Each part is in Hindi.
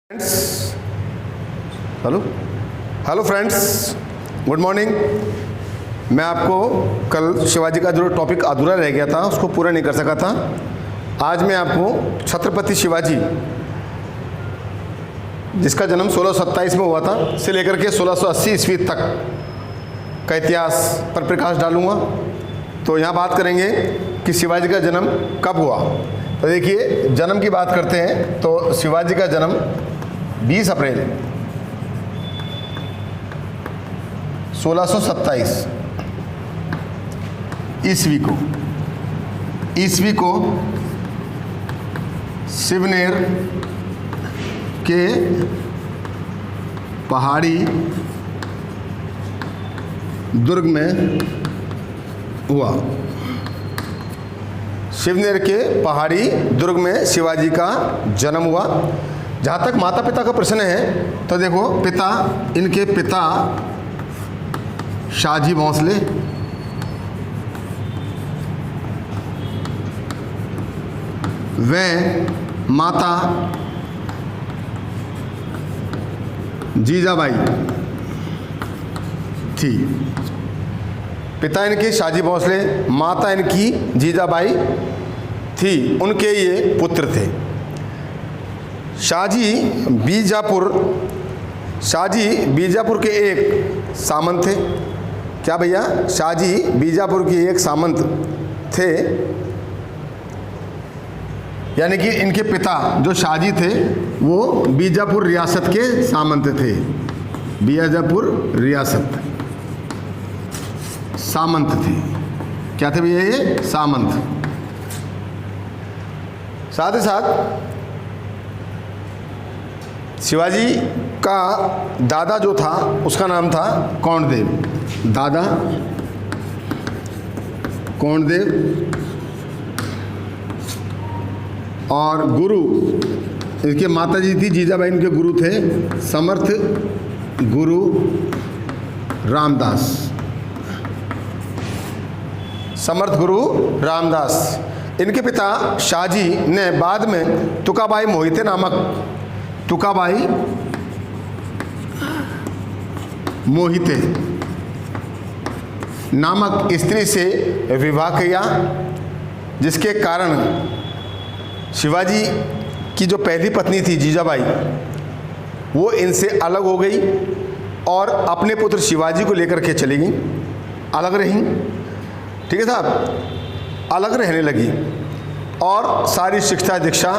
Friends, hello friends, good morning. मैं आपको कल शिवाजी का जो टॉपिक अधूरा रह गया था उसको पूरा नहीं कर सका था। आज मैं आपको छत्रपति शिवाजी, जिसका जन्म 1627 में हुआ था, से लेकर के 1680 ईस्वी तक का इतिहास पर प्रकाश डालूंगा। तो यहाँ बात करेंगे कि शिवाजी का जन्म कब हुआ। तो देखिए, जन्म की बात करते हैं तो शिवाजी का जन्म 20 अप्रैल 1627 ईस्वी को शिवनेर के पहाड़ी दुर्ग में हुआ। शिवनेर के पहाड़ी दुर्ग में शिवाजी का जन्म हुआ। जहाँ तक माता पिता का प्रश्न है तो देखो, इनके पिता शाहजी भोंसले, व माता जीजाबाई थी। पिता इनके शाहजी भोंसले, माता इनकी जीजाबाई थी। उनके ये पुत्र थे। शाहजी बीजापुर के एक सामंत थे। क्या भैया? शाहजी बीजापुर के एक सामंत थे, यानी कि इनके पिता जो शाहजी थे वो बीजापुर रियासत के सामंत थे। बीजापुर रियासत सामंत थे। क्या थे भैया? ये सामंत। साथ ही साथ शिवाजी का दादा जो था उसका नाम था कौंडदेव। दादा कौंडदेव और गुरु, इनके माता जी थी जीजाबाई, इनके गुरु थे समर्थ गुरु रामदास। समर्थ गुरु रामदास। इनके पिता शाहजी ने बाद में तुकाबाई मोहिते नामक स्त्री से विवाह किया, जिसके कारण शिवाजी की जो पहली पत्नी थी जीजाबाई, वो इनसे अलग हो गई और अपने पुत्र शिवाजी को लेकर के चली गई, अलग रहीं। ठीक है साहब, अलग रहने लगी और सारी शिक्षा दीक्षा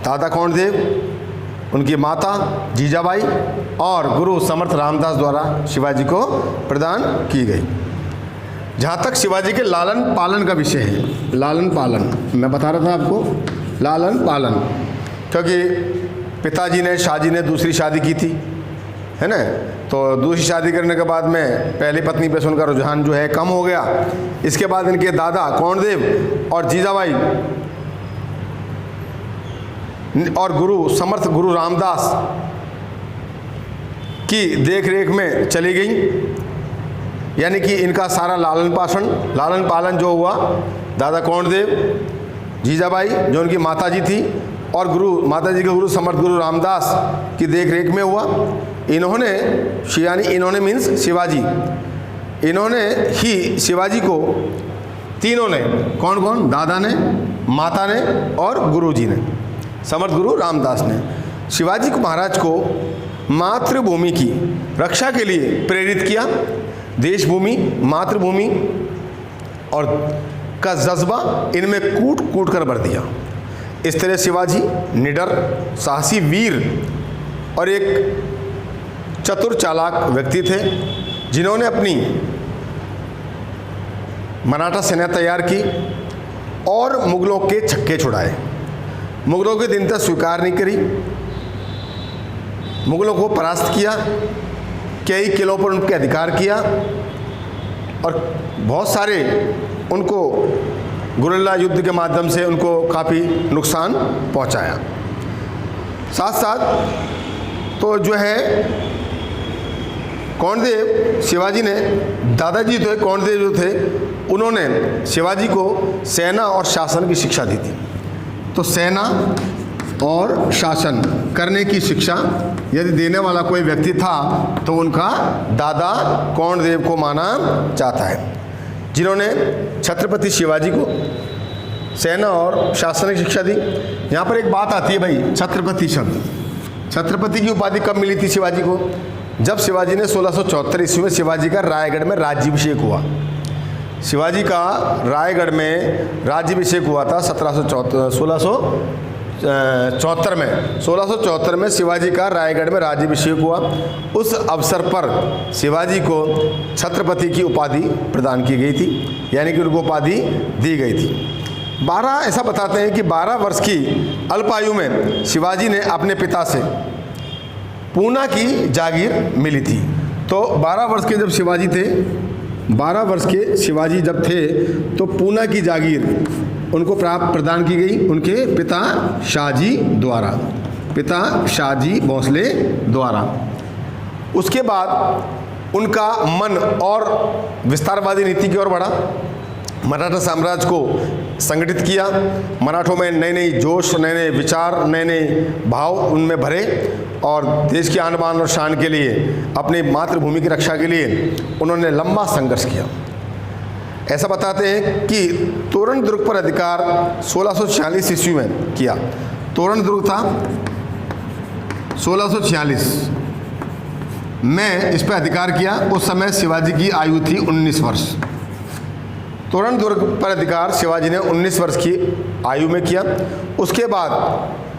दादा कौंडदेव, उनकी माता जीजाबाई और गुरु समर्थ रामदास द्वारा शिवाजी को प्रदान की गई। जहाँ तक शिवाजी के लालन पालन का विषय है, लालन पालन मैं बता रहा था आपको, लालन पालन, क्योंकि पिताजी ने, शाहजी ने दूसरी शादी की थी, है ना। तो दूसरी शादी करने के बाद में पहली पत्नी पे उनका रुझान जो है कम हो गया। इसके बाद इनके दादा कौंडदेव और जीजाबाई और गुरु समर्थ गुरु रामदास की देखरेख में चली गई, यानी कि इनका सारा लालन पालन जो हुआ, दादा कौंडदेव, जीजाबाई जो उनकी माताजी थी और माताजी के गुरु समर्थ गुरु रामदास की देखरेख में हुआ। इन्होंने मीन्स शिवाजी, इन्होंने ही शिवाजी को, तीनों ने, कौन? दादा ने, माता ने और गुरुजी ने, समर्थ गुरु रामदास ने शिवाजी महाराज को मातृभूमि की रक्षा के लिए प्रेरित किया। देशभूमि, मातृभूमि और का जज्बा इनमें कूट कर भर दिया। इस तरह शिवाजी निडर, साहसी, वीर और एक चतुर चालाक व्यक्ति थे, जिन्होंने अपनी मराठा सेना तैयार की और मुगलों के छक्के छुड़ाए। मुगलों की दीनता स्वीकार नहीं करी, मुगलों को परास्त किया, कई किलों पर उनके अधिकार किया और बहुत सारे उनको गुरिल्ला युद्ध के माध्यम से उनको काफ़ी नुकसान पहुंचाया। साथ साथ तो जो है कौंडदेव, शिवाजी ने, दादाजी थे कौंडदेव जो थे, उन्होंने शिवाजी को सेना और शासन की शिक्षा दी थी। तो सेना और शासन करने की शिक्षा यदि देने वाला कोई व्यक्ति था तो उनका दादा कौंडदेव को माना जाता है, जिन्होंने छत्रपति शिवाजी को सेना और शासनिक शिक्षा दी। यहाँ पर एक बात आती है भाई, छत्रपति शब्द, छत्रपति की उपाधि कब मिली थी शिवाजी को? जब शिवाजी ने 1674 ईस्वी में शिवाजी का रायगढ़ में राज्याभिषेक हुआ। शिवाजी का रायगढ़ में राज्याभिषेक हुआ था 1674 में शिवाजी का रायगढ़ में राज्याभिषेक हुआ। उस अवसर पर शिवाजी को छत्रपति की उपाधि प्रदान की गई थी, यानी कि उनको उपाधि दी गई थी। 12 ऐसा बताते हैं कि 12 वर्ष की अल्पायु में शिवाजी ने अपने पिता से पूना की जागीर मिली थी। तो 12 वर्ष के जब शिवाजी थे, 12 वर्ष के शिवाजी जब थे तो पूना की जागीर उनको प्रदान की गई उनके पिता शाहजी द्वारा, पिता शाहजी भोसले द्वारा। उसके बाद उनका मन और विस्तारवादी नीति की ओर बढ़ा। मराठा साम्राज्य को संगठित किया, मराठों में नए नए जोश, नए नए विचार, नए नए भाव उनमें भरे और देश की आन बान और शान के लिए, अपनी मातृभूमि की रक्षा के लिए उन्होंने लंबा संघर्ष किया। ऐसा बताते हैं कि तोरण दुर्ग पर अधिकार 1646 ईस्वी में किया। तोरण दुर्ग था 1646 में, इस पर अधिकार किया। उस समय शिवाजी की आयु थी 19 वर्ष। तोरण दुर्ग पर अधिकार शिवाजी ने 19 वर्ष की आयु में किया। उसके बाद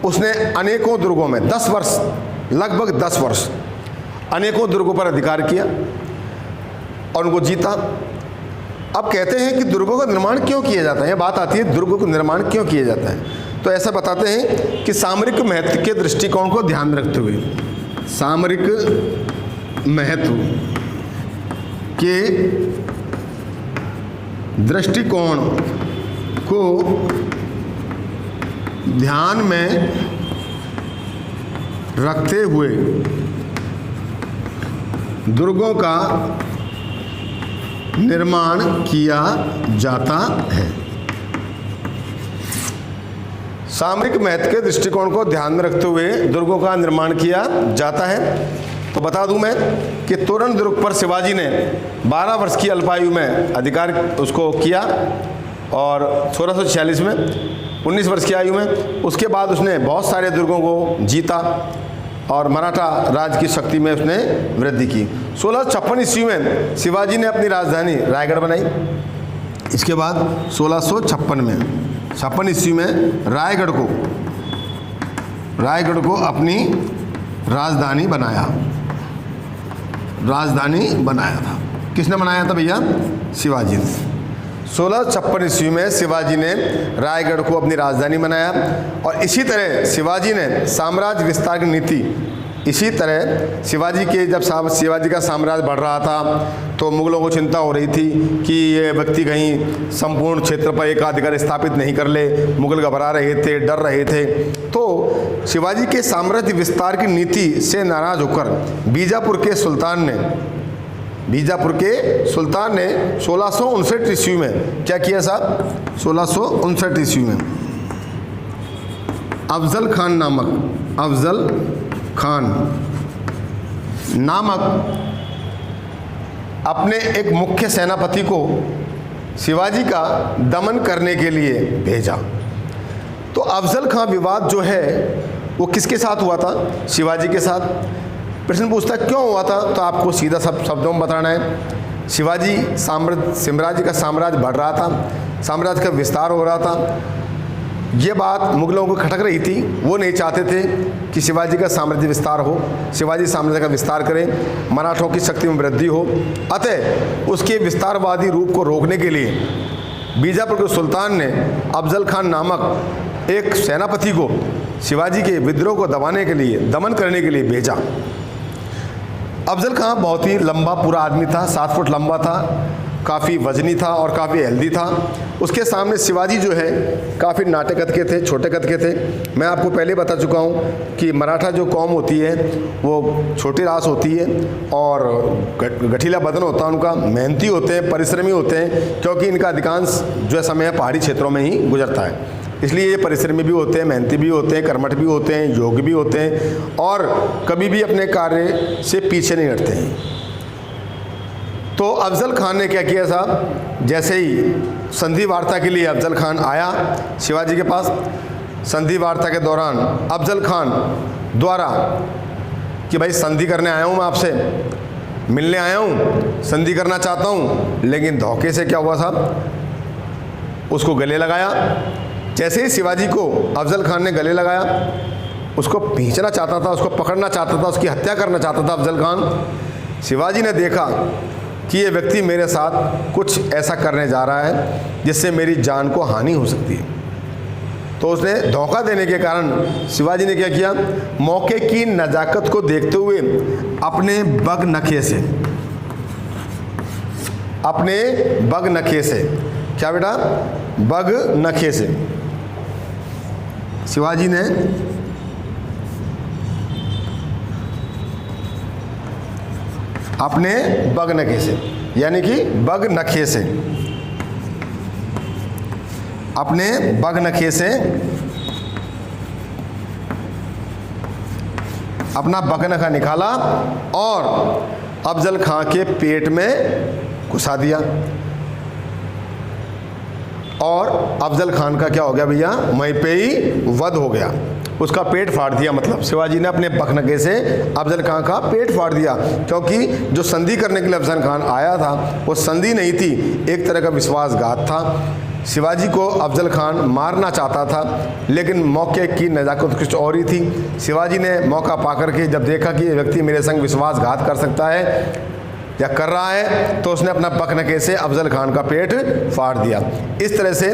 उसने अनेकों दुर्गों में 10 वर्ष, लगभग 10 वर्ष अनेकों दुर्गों पर अधिकार किया और उनको जीता। अब कहते हैं कि दुर्गों का निर्माण क्यों किया जाता है, यह बात आती है दुर्गों का निर्माण क्यों किया जाता है। तो ऐसा बताते हैं कि सामरिक महत्व के दृष्टिकोण को ध्यान में रखते हुए, सामरिक महत्व के दृष्टिकोण को ध्यान में रखते हुए दुर्गों का निर्माण किया जाता है। सामरिक महत्व के दृष्टिकोण को ध्यान में रखते हुए दुर्गों का निर्माण किया जाता है। तो बता दूं मैं कि तोरण दुर्ग पर शिवाजी ने 12 वर्ष की अल्पायु में अधिकार उसको किया और 1646 में 19 वर्ष की आयु में। उसके बाद उसने बहुत सारे दुर्गों को जीता और मराठा राज की शक्ति में उसने वृद्धि की। 1656 ईस्वी में शिवाजी ने अपनी राजधानी रायगढ़ बनाई। इसके बाद 1656 ईस्वी में रायगढ़ को अपनी राजधानी बनाया था। किसने बनाया था भैया? शिवाजी ने। 1656 ईस्वी में शिवाजी ने रायगढ़ को अपनी राजधानी बनाया और इसी तरह शिवाजी ने साम्राज्य विस्तार की नीति, इसी तरह शिवाजी का साम्राज्य बढ़ रहा था तो मुगलों को चिंता हो रही थी कि ये व्यक्ति कहीं संपूर्ण क्षेत्र पर एकाधिकार स्थापित नहीं कर ले। मुगल घबरा रहे थे, डर रहे थे। तो शिवाजी के साम्राज्य विस्तार की नीति से नाराज होकर बीजापुर के सुल्तान ने 1659 ईस्वी में क्या किया साहब? 1659 ईस्वी में अफजल खान नामक अपने एक मुख्य सेनापति को शिवाजी का दमन करने के लिए भेजा। तो अफजल खां विवाद जो है वो किसके साथ हुआ था? शिवाजी के साथ। प्रश्न पूछता है क्यों हुआ था, तो आपको सीधा शब्दों में बताना है। शिवाजी साम्राज्य का साम्राज्य बढ़ रहा था, साम्राज्य का विस्तार हो रहा था। ये बात मुगलों को खटक रही थी। वो नहीं चाहते थे कि शिवाजी का साम्राज्य विस्तार हो, शिवाजी साम्राज्य का विस्तार करें, मराठों की शक्ति में वृद्धि हो। अतः उसके विस्तारवादी रूप को रोकने के लिए बीजापुर के सुल्तान ने अफजल खान नामक एक सेनापति को शिवाजी के विद्रोह को दमन करने के लिए भेजा। अफजल खां बहुत ही लंबा पूरा आदमी था, 7 फुट लंबा था, काफ़ी वजनी था और काफ़ी हेल्दी था। उसके सामने शिवाजी जो है काफ़ी नाटे कद के थे, छोटे कद के थे। मैं आपको पहले बता चुका हूँ कि मराठा जो कौम होती है वो छोटी रास होती है और गठीला बदन होता है उनका, मेहनती होते हैं, परिश्रमी होते हैं, क्योंकि इनका अधिकांश जो समय है पहाड़ी क्षेत्रों में ही गुजरता है। इसलिए ये परिश्रमी भी होते हैं, मेहनती भी होते हैं, कर्मठ भी होते हैं, योग्य भी होते हैं और कभी भी अपने कार्य से पीछे नहीं हटते हैं। तो अफजल खान ने क्या किया साहब, जैसे ही संधि वार्ता के लिए अफजल खान आया शिवाजी के पास, संधि वार्ता के दौरान अफजल खान द्वारा कि भाई संधि करने आया हूँ मैं आपसे, मिलने आया हूँ, संधि करना चाहता हूँ, लेकिन धोखे से क्या हुआ साहब, उसको गले लगाया। जैसे ही शिवाजी को अफजल खान ने गले लगाया, उसको खींचना चाहता था, उसको पकड़ना चाहता था, उसकी हत्या करना चाहता था अफजल खान। शिवाजी ने देखा कि ये व्यक्ति मेरे साथ कुछ ऐसा करने जा रहा है जिससे मेरी जान को हानि हो सकती है। तो उसने धोखा देने के कारण शिवाजी ने क्या किया, मौके की नज़ाकत को देखते हुए अपने बग नखे से क्या बेटा, बग नखे से शिवाजी ने अपने बग नखे से, यानी कि बग नखे से, अपने बग नखे से अपना बग नखा निकाला और अफजल खां के पेट में घुसा दिया। और अफजल खान का क्या हो गया भैया, वहीं पे ही वध हो गया, उसका पेट फाड़ दिया। मतलब शिवाजी ने अपने बखनगे से अफजल खान का पेट फाड़ दिया, क्योंकि जो संधि करने के लिए अफजल खान आया था वो संधि नहीं थी, एक तरह का विश्वासघात था। शिवाजी को अफजल खान मारना चाहता था, लेकिन मौके की नज़ाकत कुछ और ही थी। शिवाजी ने मौका पाकर के जब देखा कि ये व्यक्ति मेरे संग विश्वासघात कर सकता है या कर रहा है, तो उसने अपना बखनगे से अफजल खान का पेट फाड़ दिया। इस तरह से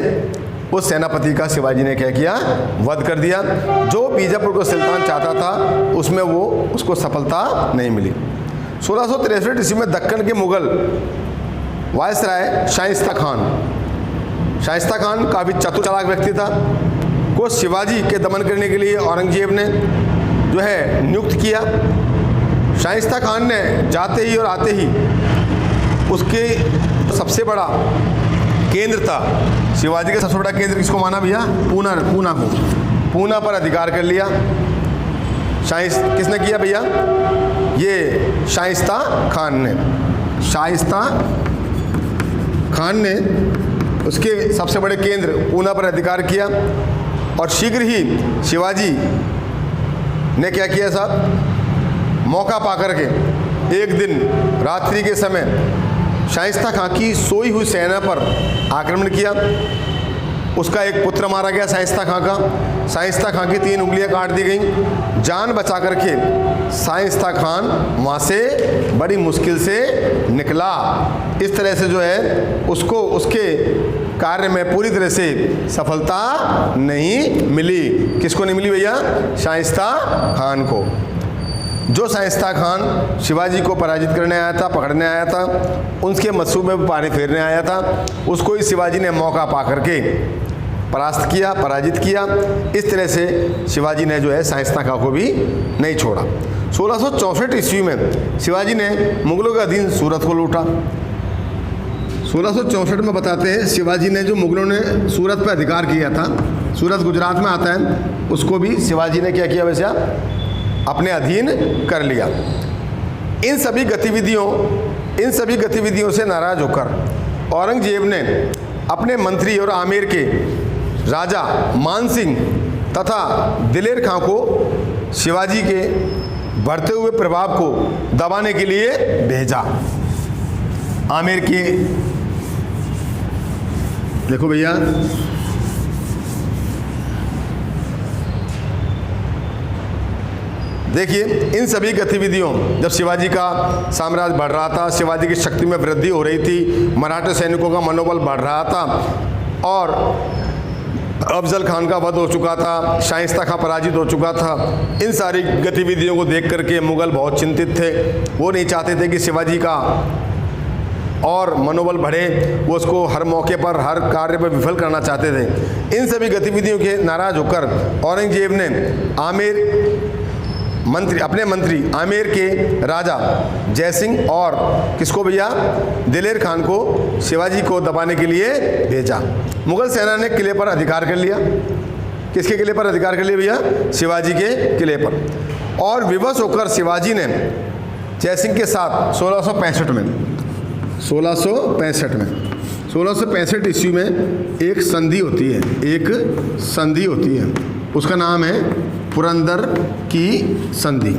उस सेनापति का शिवाजी ने क्या किया, वध कर दिया। जो बीजापुर को सुल्तान चाहता था उसमें वो उसको सफलता नहीं मिली। 1663 ईस्वी में दक्कन के मुगल वायसराय शाइस्ता खान काफ़ी चतुर चालाक व्यक्ति था, को शिवाजी के दमन करने के लिए औरंगजेब ने जो है नियुक्त किया। शाइस्ता खान ने जाते ही और आते ही उसके सबसे बड़ा केंद्र था, शिवाजी का सबसे बड़ा केंद्र किसको माना भैया, पूना पर अधिकार कर लिया। किसने किया भैया, ये शाइस्ता खान ने उसके सबसे बड़े केंद्र पूना पर अधिकार किया। और शीघ्र ही शिवाजी ने क्या किया साहब, मौका पाकर के एक दिन रात्रि के समय शाइस्ता खां की सोई हुई सेना पर आक्रमण किया। उसका एक पुत्र मारा गया शाइस्ता खां का। शाइस्ता खां की 3 उंगलियां काट दी गईं। जान बचा करके शाइस्ता खान वहाँ से बड़ी मुश्किल से निकला। इस तरह से जो है उसको उसके कार्य में पूरी तरह से सफलता नहीं मिली। किसको नहीं मिली भैया, शाइस्ता खान को। जो शाइस्ता खान शिवाजी को पराजित करने आया था, पकड़ने आया था, उनके मंसूबे में पानी फेरने आया था, उसको ही शिवाजी ने मौका पा करके परास्त किया, पराजित किया। इस तरह से शिवाजी ने जो है शाइस्ता खां को भी नहीं छोड़ा। 1664 ईस्वी में शिवाजी ने मुगलों के अधीन सूरत को लूटा। 1664 में बताते हैं शिवाजी ने जो मुगलों ने सूरत पर अधिकार किया था, सूरत गुजरात में आता है, उसको भी शिवाजी ने क्या किया वैसे अपने अधीन कर लिया। इन सभी गतिविधियों से नाराज होकर औरंगजेब ने अपने मंत्री और आमेर के राजा मान सिंह तथा दिलेर खां को शिवाजी के बढ़ते हुए प्रभाव को दबाने के लिए भेजा। आमेर के देखो भैया, देखिए इन सभी गतिविधियों, जब शिवाजी का साम्राज्य बढ़ रहा था, शिवाजी की शक्ति में वृद्धि हो रही थी, मराठा सैनिकों का मनोबल बढ़ रहा था और अफजल खान का वध हो चुका था, शाइस्ता खां पराजित हो चुका था। इन सारी गतिविधियों को देख करके मुगल बहुत चिंतित थे। वो नहीं चाहते थे कि शिवाजी का और मनोबल बढ़े, वो उसको हर मौके पर हर कार्य पर विफल करना चाहते थे। इन सभी गतिविधियों के नाराज होकर औरंगजेब ने अपने मंत्री आमेर के राजा जयसिंह और किसको भैया, दिलेर खान को शिवाजी को दबाने के लिए भेजा। मुगल सेना ने किले पर अधिकार कर लिया। किसके किले पर अधिकार कर लिया भैया? शिवाजी के किले पर। और विवश होकर शिवाजी ने जयसिंह के साथ 1665 ईस्वी में एक संधि होती है, उसका नाम है पुरंदर की संधि।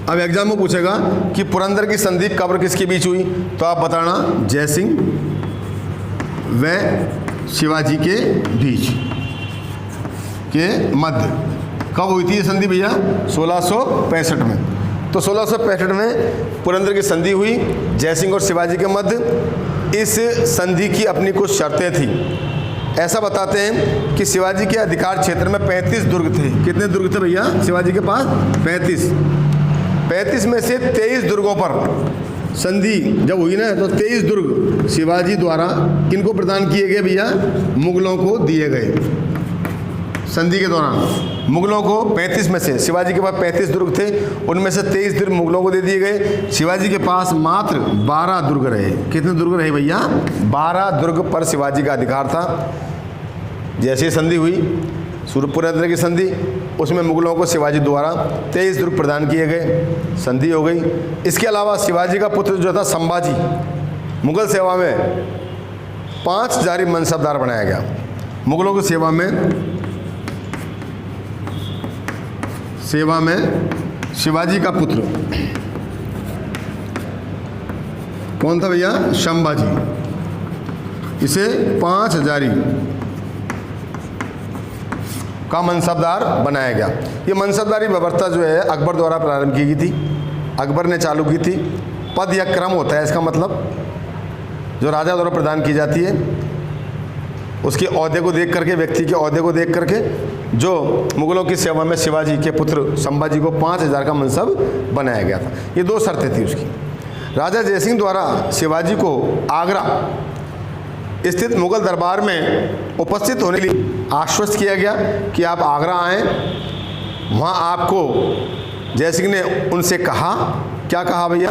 अब एग्जाम में पूछेगा कि पुरंदर की संधि कब और किसके बीच हुई, तो आप बताना जयसिंह व शिवाजी के बीच के मध्य। कब हुई थी ये संधि भैया? 1665 में। तो 1665 में पुरंदर की संधि हुई जयसिंह और शिवाजी के मध्य। इस संधि की अपनी कुछ शर्तें थी। ऐसा बताते हैं कि शिवाजी के अधिकार क्षेत्र में 35 दुर्ग थे। कितने दुर्ग थे भैया शिवाजी के पास? 35 में से 23 दुर्गों पर संधि जब हुई ना, तो 23 दुर्ग शिवाजी द्वारा किनको प्रदान किए गए भैया? मुगलों को दिए गए। संधि के दौरान मुगलों को 35 में से, शिवाजी के पास 35 दुर्ग थे, उनमें से 23 दुर्ग मुगलों को दे दिए गए। शिवाजी के पास मात्र 12 दुर्ग रहे। कितने दुर्ग रहे भैया? 12 दुर्ग पर शिवाजी का अधिकार था। जैसे संधि हुई पुरंदर की संधि, उसमें मुगलों को शिवाजी द्वारा 23 दुर्ग प्रदान किए गए, संधि हो गई। इसके अलावा शिवाजी का पुत्र जो था संभाजी, मुगल सेवा में 5 जारी मनसबदार बनाया गया। मुगलों की सेवा में शिवाजी का पुत्र कौन था भैया? संभाजी। इसे 5 जारी का मनसबदार बनाया गया। ये मनसबदारी व्यवस्था जो है अकबर द्वारा प्रारंभ की गई थी, अकबर ने चालू की थी। पद या क्रम होता है इसका मतलब, जो राजा द्वारा प्रदान की जाती है, उसके ओहदे को देख करके, व्यक्ति के ओहदे को देख करके, जो मुगलों की सेवा में शिवाजी के पुत्र संभाजी को 5000 का मनसब बनाया गया था। ये 2 शर्तें थी उसकी। राजा जयसिंह द्वारा शिवाजी को आगरा स्थित मुगल दरबार में उपस्थित होने के लिए आश्वस्त किया गया कि आप आगरा आएँ। वहाँ आपको जयसिंह ने उनसे कहा, क्या कहा भैया?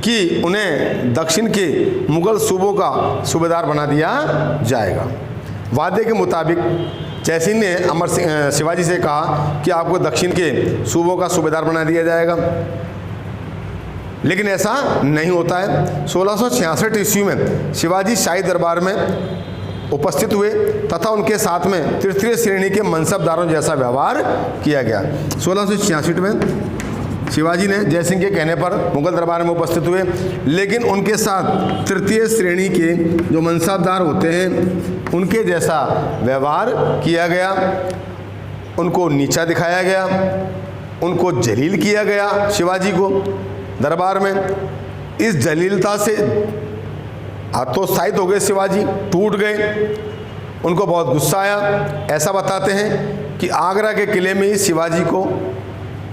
कि उन्हें दक्षिण के मुगल सूबों का सूबेदार बना दिया जाएगा। वादे के मुताबिक जयसिंह ने शिवाजी से कहा कि आपको दक्षिण के सूबों का सूबेदार बना दिया जाएगा, लेकिन ऐसा नहीं होता है। 1666 ईस्वी में शिवाजी शाही दरबार में उपस्थित हुए तथा उनके साथ में तृतीय श्रेणी के मनसबदारों जैसा व्यवहार किया गया। 1666 में शिवाजी ने जयसिंह के कहने पर मुगल दरबार में उपस्थित हुए, लेकिन उनके साथ तृतीय श्रेणी के जो मनसबदार होते हैं उनके जैसा व्यवहार किया गया, उनको नीचा दिखाया गया, उनको जलील किया गया। शिवाजी को दरबार में इस जलीलता से हतोत्साहित हो गए शिवाजी, टूट गए, उनको बहुत गुस्सा आया। ऐसा बताते हैं कि आगरा के किले में ही शिवाजी को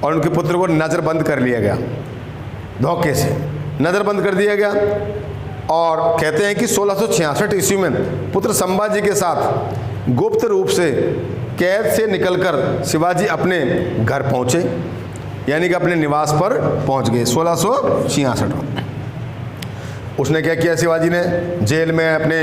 और उनके पुत्र को नज़रबंद कर लिया गया, धोखे से नज़रबंद कर दिया गया। और कहते हैं कि 1666 ईस्वी में पुत्र संभाजी के साथ गुप्त रूप से कैद से निकलकर शिवाजी अपने घर पहुँचे, यानी कि अपने निवास पर पहुँच गए 1666 में। उसने क्या किया? शिवाजी ने जेल में अपने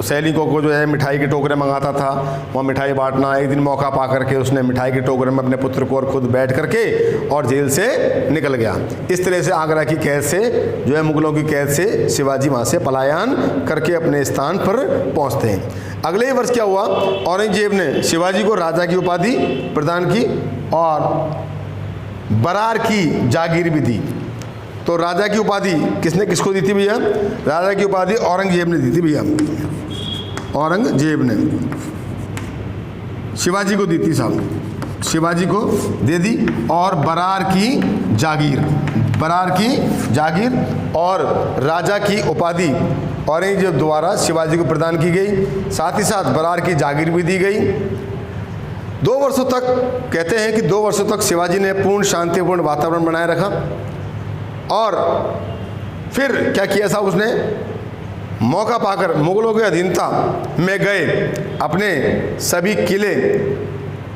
सैनिकों को जो है मिठाई के टोकरे मंगाता था, वहाँ मिठाई बांटना। एक दिन मौका पा करके उसने मिठाई के टोकरे में अपने पुत्र को और खुद बैठ करके और जेल से निकल गया। इस तरह से आगरा की कैद से जो है, मुगलों की कैद से शिवाजी वहाँ से पलायन करके अपने स्थान पर पहुँचते हैं। अगले ही वर्ष क्या हुआ? औरंगजेब ने शिवाजी को राजा की उपाधि प्रदान की और बरार की जागीर भी दी। तो राजा की उपाधि किसने किसको दी थी भैया? राजा की उपाधि औरंगजेब ने दी थी भैया, औरंगजेब ने शिवाजी को दी थी साहब, शिवाजी को दे दी। और बरार की जागीर और राजा की उपाधि औरंगजेब द्वारा शिवाजी को प्रदान की गई। साथ ही साथ बरार की जागीर भी दी गई। 2 वर्षों तक, कहते हैं कि 2 वर्षों तक शिवाजी ने पूर्ण शांतिपूर्ण वातावरण बनाए रखा। और फिर क्या किया साहब? उसने मौका पाकर मुगलों की अधीनता में गए अपने सभी किले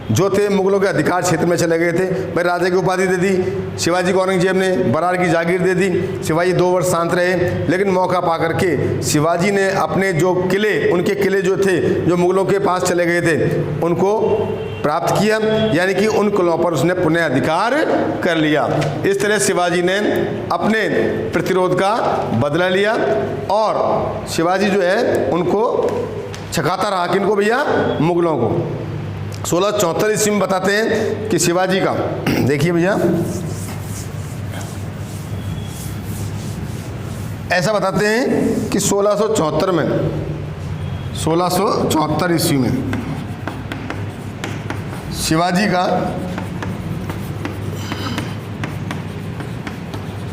जो थे मुगलों के अधिकार क्षेत्र में चले गए थे। भाई राजा की उपाधि दे दी शिवाजी को, औरंगजेब ने बरार की जागीर दे दी। शिवाजी 2 वर्ष शांत रहे, लेकिन मौका पा करके शिवाजी ने अपने जो किले, उनके किले जो थे जो मुगलों के पास चले गए थे, उनको प्राप्त किया, यानी कि उन किलों पर उसने पुनः अधिकार कर लिया। इस तरह शिवाजी ने अपने प्रतिरोध का बदला लिया और शिवाजी जो है उनको छकाता रहा। किनको भैया? मुगलों को। 1674 ईस्वी में बताते हैं कि शिवाजी का, देखिए भैया ऐसा बताते हैं कि 1674 में, 1674 ईस्वी में शिवाजी का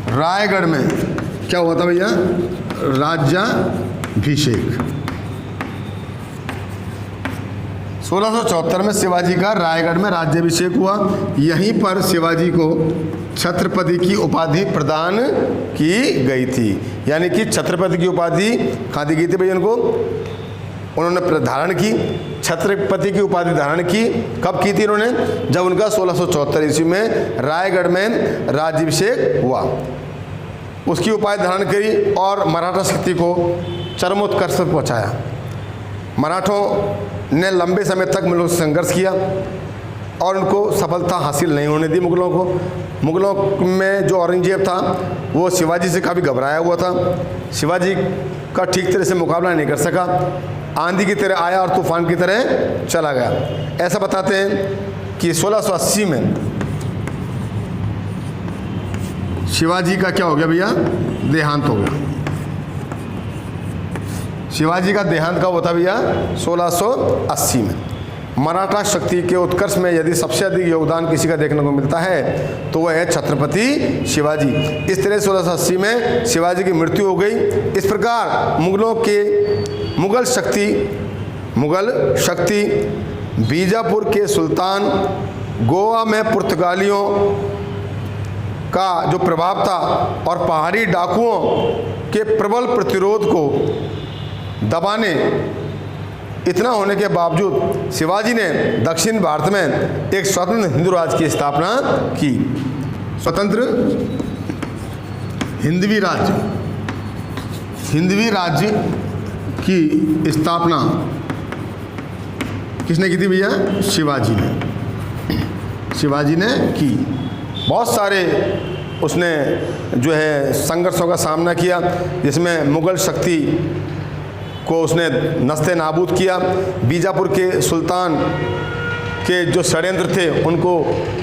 रायगढ़ में क्या हुआ था भैया? राज्याभिषेक। 1674 में शिवाजी का रायगढ़ में राज्याभिषेक हुआ। यहीं पर शिवाजी को छत्रपति की उपाधि प्रदान की गई थी, यानी कि छत्रपति की उपाधि कहाँ दी गई थी भैया उनको? उन्होंने धारण की, छत्रपति की उपाधि धारण की। कब की थी इन्होंने? जब उनका 1674 ईस्वी में रायगढ़ में राज्याभिषेक हुआ। उसकी उपाधि धारण करी और मराठा शक्ति को चरमोत्कर्ष तक पहुँचाया। मराठों ने लंबे समय तक मुगलों से संघर्ष किया और उनको सफलता हासिल नहीं होने दी मुगलों को। मुगलों में जो औरंगजेब था वो शिवाजी से काफ़ी घबराया हुआ था। शिवाजी का ठीक तरह से मुकाबला नहीं कर सका, आंधी की तरह आया और तूफान की तरह चला गया। ऐसा बताते हैं कि 1680 में शिवाजी का क्या हो गया भैया? देहांत हो गया। शिवाजी का देहांत कब होता भैया? 1680 में। मराठा शक्ति के उत्कर्ष में यदि सबसे अधिक योगदान किसी का देखने को मिलता है तो वह है छत्रपति शिवाजी। इस तरह 1680 में शिवाजी की मृत्यु हो गई। इस प्रकार मुगल शक्ति बीजापुर के सुल्तान, गोवा में पुर्तगालियों का जो प्रभाव था और पहाड़ी डाकुओं के प्रबल प्रतिरोध को दबाने इतना होने के बावजूद शिवाजी ने दक्षिण भारत में एक स्वतंत्र हिंदू राज्य की स्थापना की। स्वतंत्र हिंदवी राज्य की स्थापना किसने की थी भैया? शिवाजी ने की। बहुत सारे उसने जो है संघर्षों का सामना किया, जिसमें मुगल शक्ति को उसने नस्ते नाबूद किया। बीजापुर के सुल्तान के जो षड्यंत्र थे उनको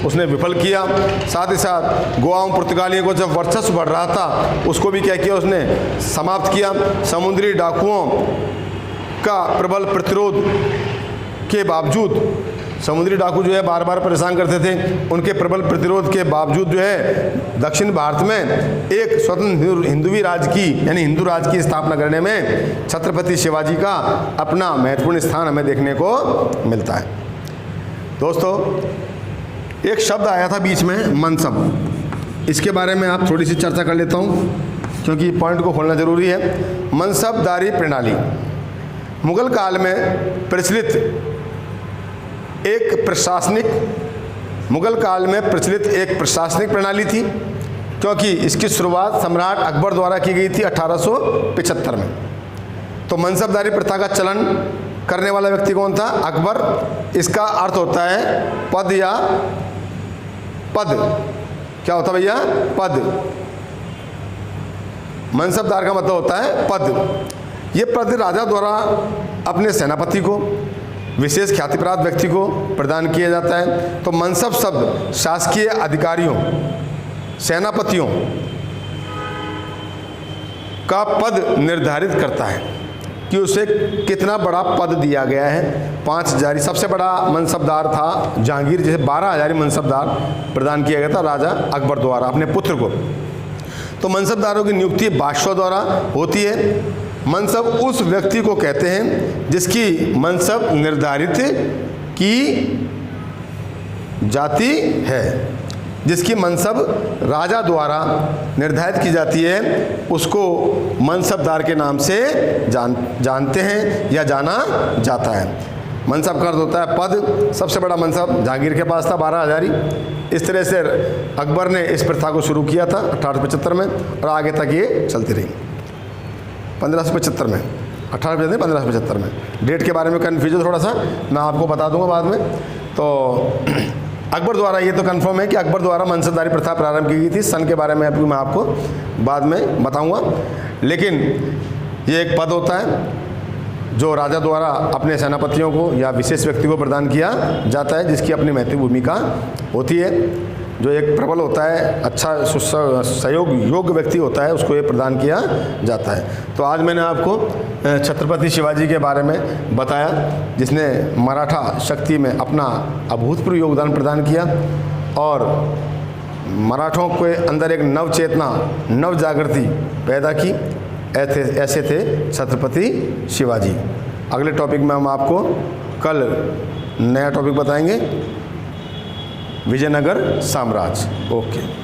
उसने विफल किया। साथ ही साथ गोवा में पुर्तगालियों को जब वर्चस्व बढ़ रहा था उसको भी क्या किया? उसने समाप्त किया। समुद्री डाकुओं का प्रबल प्रतिरोध के बावजूद, समुद्री डाकू जो है बार बार परेशान करते थे, उनके प्रबल प्रतिरोध के बावजूद जो है दक्षिण भारत में एक स्वतंत्र हिंदवी राज्य की, यानी हिंदू राज्य की स्थापना करने में छत्रपति शिवाजी का अपना महत्वपूर्ण स्थान हमें देखने को मिलता है। दोस्तों, एक शब्द आया था बीच में, मनसब। इसके बारे में आप थोड़ी सी चर्चा कर लेता हूँ क्योंकि पॉइंट को खोलना जरूरी है। मनसबदारी प्रणाली मुगल काल में प्रचलित एक प्रशासनिक प्रणाली थी, क्योंकि इसकी शुरुआत सम्राट अकबर द्वारा की गई थी 1875 में। तो मनसबदारी प्रथा का चलन करने वाला व्यक्ति कौन था? अकबर। इसका अर्थ होता है पद या पद। क्या होता भैया? पद। मनसबदार का मतलब होता है पद। ये पद राजा द्वारा अपने सेनापति को, विशेष ख्याति प्राप्त व्यक्ति को प्रदान किया जाता है। तो मनसब शब्द शासकीय अधिकारियों, सेनापतियों का पद निर्धारित करता है कि उसे कितना बड़ा पद दिया गया है। 5000 सबसे बड़ा मनसबदार था जहांगीर, जिसे 12,000 मनसबदार प्रदान किया गया था राजा अकबर द्वारा अपने पुत्र को। तो मनसबदारों की नियुक्ति बादशाह द्वारा होती है। मनसब उस व्यक्ति को कहते हैं जिसकी मनसब निर्धारित की जाती है, जिसकी मनसब राजा द्वारा निर्धारित की जाती है, उसको मनसबदार के नाम से जानते हैं या जाना जाता है। मनसब का अर्थ होता है पद। सबसे बड़ा मनसब जहांगीर के पास था 12 हज़ारी। इस तरह से अकबर ने इस प्रथा को शुरू किया था 1875 में और आगे तक ये चलती रही 1575 में, 1875 1575 में। डेट के बारे में कन्फ्यूजन थोड़ा सा मैं आपको बता दूंगा बाद में। तो अकबर द्वारा ये तो कंफर्म है कि अकबर द्वारा मनसबदारी प्रथा प्रारंभ की गई थी। सन के बारे में अभी मैं आपको बाद में बताऊंगा। लेकिन ये एक पद होता है जो राजा द्वारा अपने सेनापतियों को या विशेष व्यक्ति को प्रदान किया जाता है, जिसकी अपनी महत्व भूमिका होती है। जो एक प्रबल होता है, अच्छा सहयोग योग्य व्यक्ति होता है, उसको ये प्रदान किया जाता है। तो आज मैंने आपको छत्रपति शिवाजी के बारे में बताया, जिसने मराठा शक्ति में अपना अभूतपूर्व योगदान प्रदान किया और मराठों के अंदर एक नव चेतना, नव जागृति पैदा की। ऐसे थे छत्रपति शिवाजी। अगले टॉपिक में हम आपको कल नया टॉपिक बताएंगे, विजयनगर साम्राज्य। ओके।